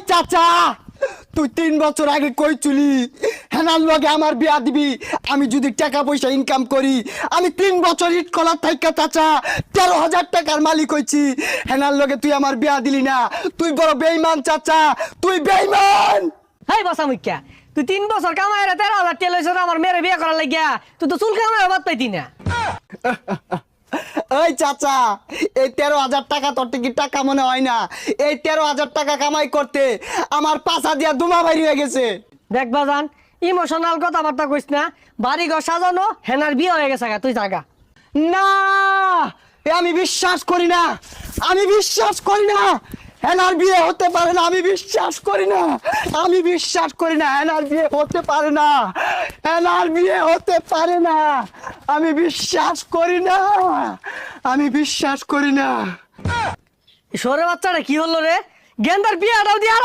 চাচা তুই 3 বছর আগে কইছিলি হেনার লগে আমার বিয়া দিবি। আমি যদি টাকা পয়সা ইনকাম করি আমি 3 বছর ইট কলার থাইকা চাচা 13,000 টাকার মালিক হইছি। হেনার লগে তুই আমার বিয়া দিলি না, তুই বড় বেঈমান চাচা, তুই বেঈমান। হেই বসা মুখ্যা, তুই 3 বছর কামাই রে 13,000 টাকা লইছ আমার মেরে বিয়ে করার লাগিয়া। তুই তো চুল কামাই বাদ পাইতি না। ওই চাচা এই 13,000 টাকা তোর কি টাকা মনে হয় না? এই 13,000 টাকা কামাই করতে আমার পাছা দিয়া দুমা বাইরে হয়ে গেছে। দেখ বাজান, ইমোশনাল কথাবার্তা কইস না। বাড়ি ঘর সাজানো, হেনার বিয়ে হয়ে গেছে, তুই জাগা। না এ আমি বিশ্বাস করি না, আমি বিশ্বাস করি না হেনার বিয়ে হতে পারে না। আমি বিশ্বাস করি না, আমি বিশ্বাস করি না হেনার বিয়ে হতে পারে না, হেনার বিয়ে হতে পারে না। আমি বিশ্বাস করি না, আমি বিশ্বাস করি না। সরে বাচ্চাটা কি হলো রে? গেন্দার বিয়েটাও দিয়ে